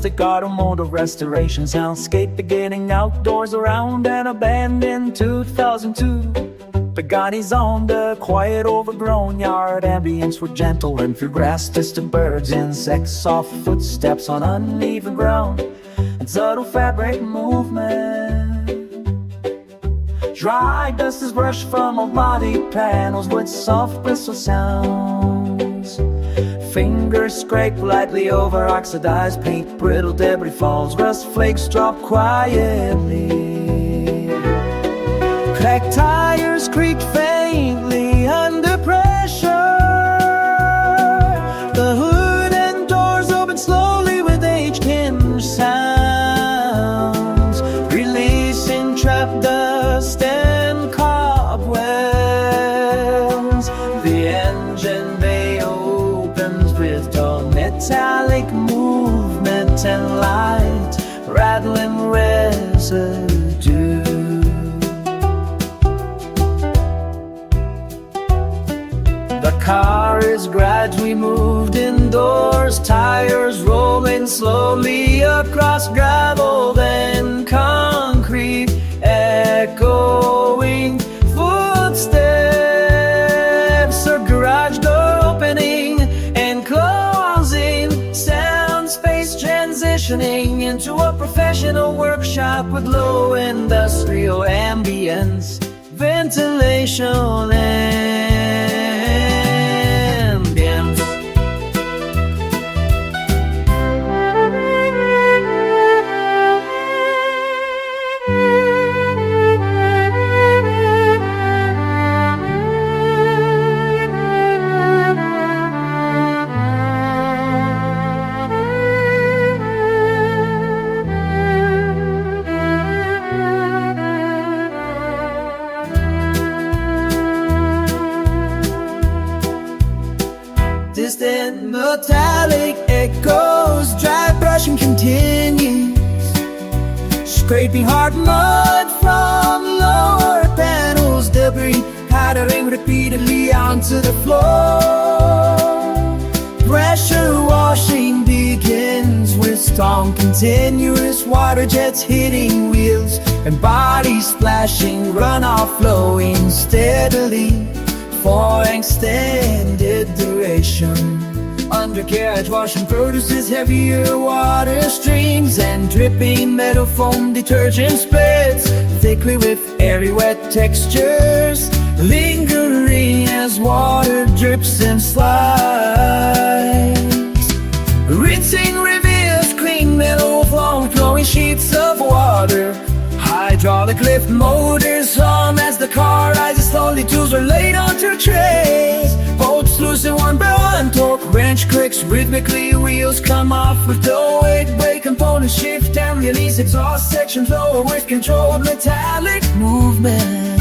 rustic automotive restoration soundscape beginning outdoors around an abandoned 2002 Pagani Zonda, quiet overgrown yard ambience were gentle and through grass distant birds, insects, soft footsteps on uneven ground, and subtle fabric movement. Dry dust is brushed from old body panels with soft bristle sounds. Fingers scrape lightly over oxidized paint, brittle debris falls, rust flakes drop quietly. Cracked tires creak faintly under pressure. The hood and doors open slowly with age-tinged sounds, releasing trapped dust and cobwebs. The engine bay opens with dull metallic movement and light rattling residue. The car is gradually moved indoors, tires rolling slowly across gravel and concrete, echoing footsteps, a garage door opening and closing, sound space transitioning into a professional workshop with low industrial ambience, ventilation and distant metallic echoes, dry brushing continues, scraping hard mud from lower panels, debris pattering repeatedly onto the floor. Pressure washing begins with strong continuous water jets hitting wheels and bodies splashing, runoff flowing steadily for extended duration. Undercarriage washing produces heavier water streams, and dripping metal foam detergent spreads thickly with airy wet textures, lingering as water drips and slides. Rinsing reveals clean metal foam, flowing sheets of water. Hydraulic lift motors hum as the car rises slowly. Tools are laid onto trays, bolts loosen one by one, torque wrench clicks rhythmically. Wheels come off with low weight, brake components shift and release. Exhaust sections lower with controlled metallic movement.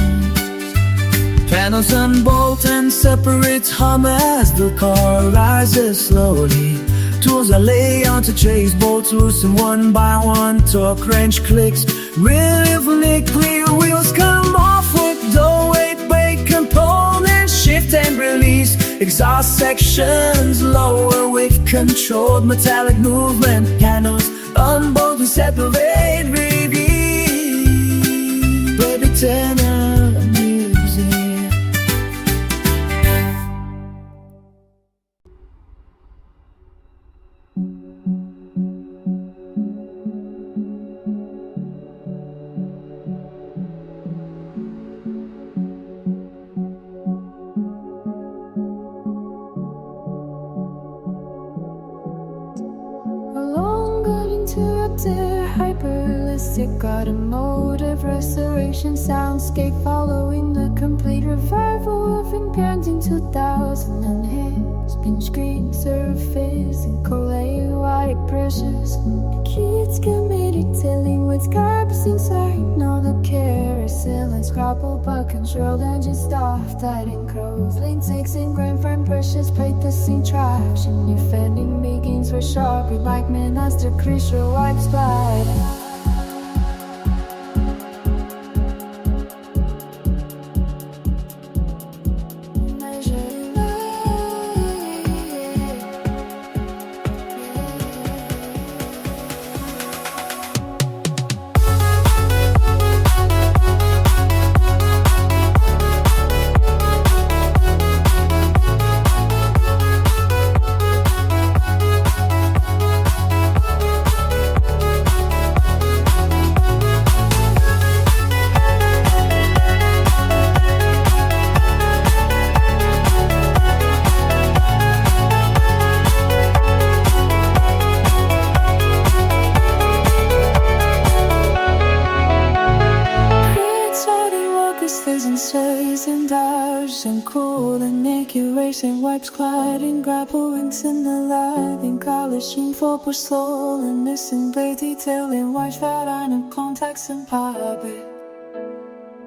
Panels unbolt and separates hum as the car rises slowly. Tools are laid onto trays, bolts loosen one by one, torque wrench clicks rhythmically. Wheels come off with low weight, brake components shift and release. Exhaust sections lower with controlled metallic movement. Panels unbolt and separate, reveal baby tenor music. Interrupted, hyperrealistic automotive restoration soundscape following the complete revival of Parenting 2008. Spin screen surface and collate white pressures. Kids committed detailing with carbs inside. Now the carousel and scrabble but controlled engine stuff that encroach. Lane takes in grand firm pressures, plate the scene traction. Defending begins for sharp remarkment as the creature wipes blood. charged and cooled and naked racing wipes gliding, grapple wings in the lighting, polishing for push soul and missing blade detailing, white fat iron contacts and popping.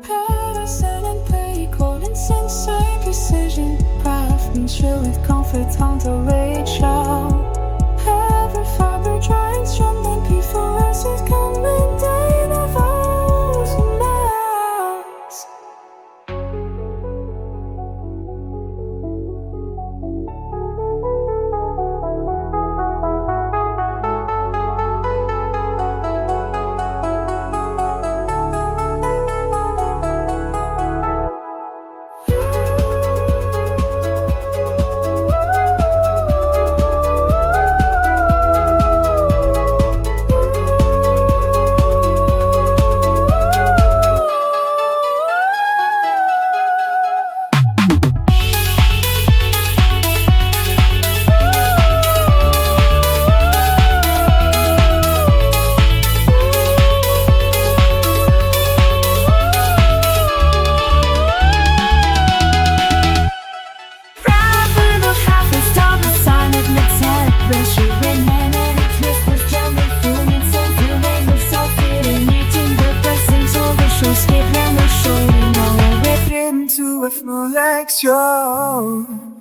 Parasite and play cold and sensei precision, craftsmanship with comfort on the ratio. Every fiber drying strong and peaceful as it coming day the vows and miles. With no legs, yo.